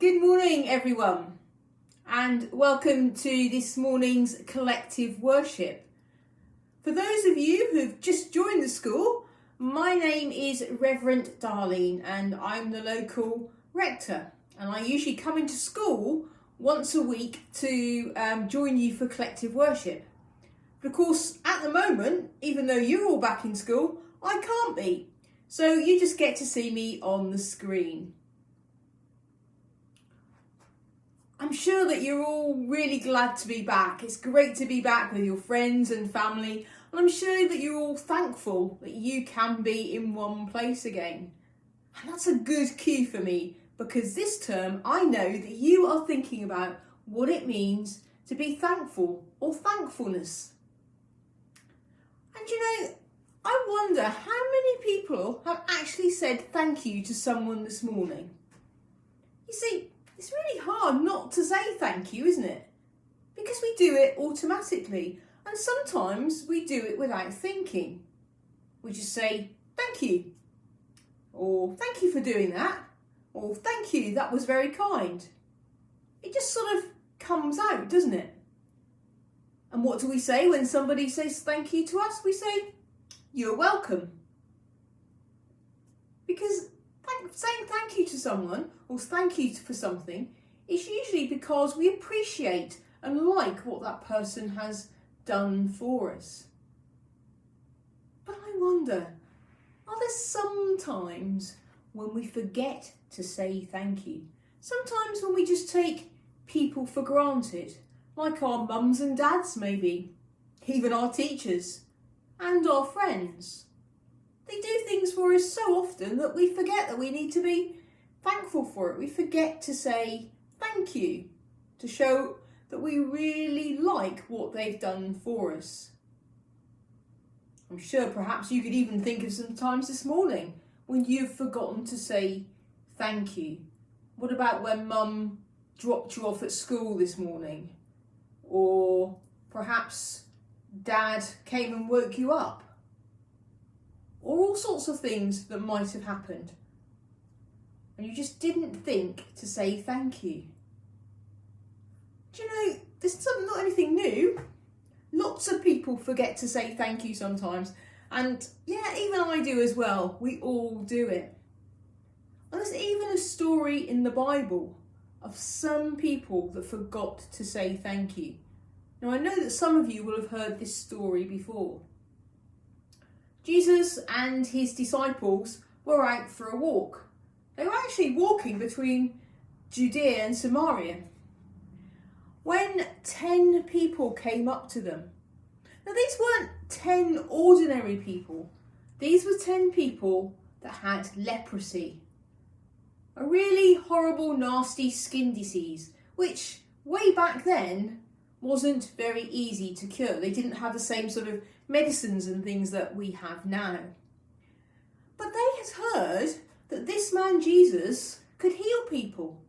Good morning, everyone, and welcome to this morning's collective worship. For those of you who've just joined the school, my name is Reverend Darlene and I'm the local rector, and I usually come into school once a week to join you for collective worship. But of course, at the moment, even though you're all back in school, I can't be, so you just get to see me on the screen. I'm sure that you're all really glad to be back. It's great to be back with your friends and family, and I'm sure that you're all thankful that you can be in one place again. And that's a good cue for me, because this term I know that you are thinking about what it means to be thankful or thankfulness. And I wonder how many people have actually said thank you to someone this morning. You see, it's really hard not to say thank you, isn't it? Because we do it automatically, and sometimes we do it without thinking. We just say thank you, or thank you for doing that, or thank you, that was very kind. It just sort of comes out, doesn't it? And what do we say when somebody says thank you to us? We say, you're welcome. Because saying thank you to someone or thank you for something is usually because we appreciate and like what that person has done for us. But I wonder, are there some times when we forget to say thank you? Sometimes when we just take people for granted, like our mums and dads maybe, even our teachers and our friends. They do things for us so often that we forget that we need to be thankful for it. We forget to say thank you, to show that we really like what they've done for us. I'm sure perhaps you could even think of some times this morning when you've forgotten to say thank you. What about when Mum dropped you off at school this morning? Or perhaps Dad came and woke you up? Or all sorts of things that might have happened, and you just didn't think to say thank you. Do you know, this is not anything new. Lots of people forget to say thank you sometimes, and yeah, even I do as well. We all do it. And there's even a story in the Bible of some people that forgot to say thank you. Now, I know that some of you will have heard this story before. Jesus and his disciples were out for a walk. They were actually walking between Judea and Samaria when 10 people came up to them. Now, these weren't 10 ordinary people. These were 10 people that had leprosy, a really horrible, nasty skin disease, which way back then wasn't very easy to cure. They didn't have the same sort of medicines and things that we have now. But they had heard that this man Jesus could heal people.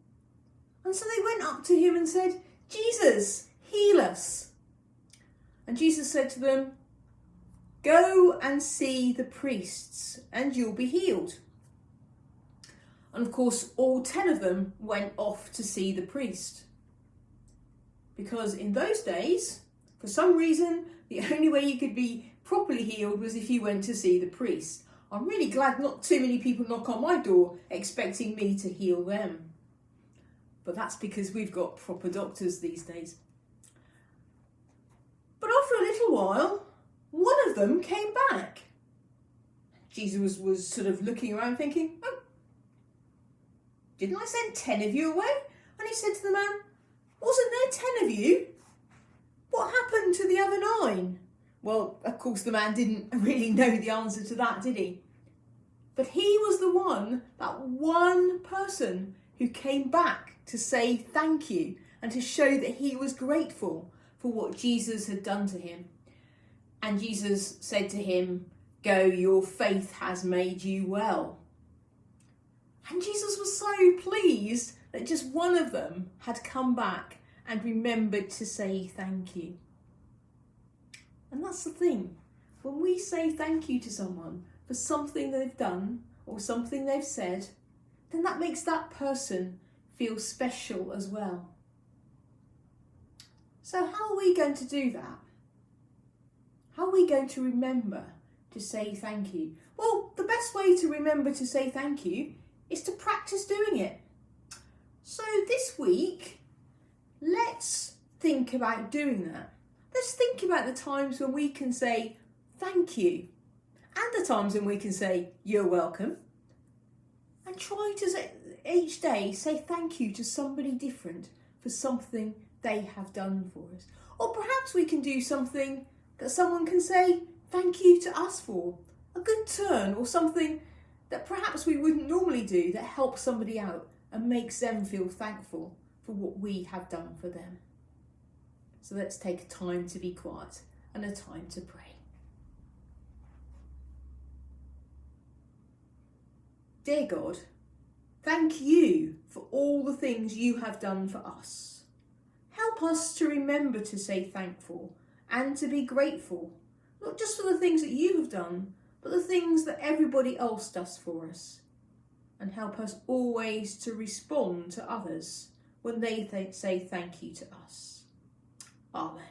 And so they went up to him and said, Jesus, heal us. And Jesus said to them, go and see the priests and you'll be healed. And of course, all 10 of them went off to see the priest. Because in those days, for some reason, the only way you could be properly healed was if you went to see the priest. I'm really glad not too many people knock on my door expecting me to heal them. But that's because we've got proper doctors these days. But after a little while, one of them came back. Jesus was sort of looking around thinking, oh, didn't I send 10 of you away? And he said to the man, wasn't there 10 of you? What happened to the other 9? Well, of course, the man didn't really know the answer to that, did he? But he was the one, that one person who came back to say thank you and to show that he was grateful for what Jesus had done to him. And Jesus said to him, go, your faith has made you well. And Jesus was so pleased that just one of them had come back and remembered to say thank you. And that's the thing. When we say thank you to someone for something they've done or something they've said, then that makes that person feel special as well. So how are we going to do that? How are we going to remember to say thank you? Well, the best way to remember to say thank you is to practice doing it. So this week, let's think about doing that. Let's think about the times when we can say thank you and the times when we can say you're welcome. And try to say, each day say thank you to somebody different for something they have done for us. Or perhaps we can do something that someone can say thank you to us for. A good turn or something that perhaps we wouldn't normally do that helps somebody out and makes them feel thankful for what we have done for them. So let's take a time to be quiet and a time to pray. Dear God, thank you for all the things you have done for us. Help us to remember to say thankful and to be grateful, not just for the things that you have done, but the things that everybody else does for us. And help us always to respond to others when they say thank you to us. Amen.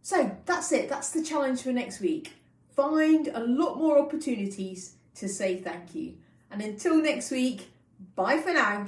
So that's it. That's the challenge for next week. Find a lot more opportunities to say thank you. And until next week, bye for now.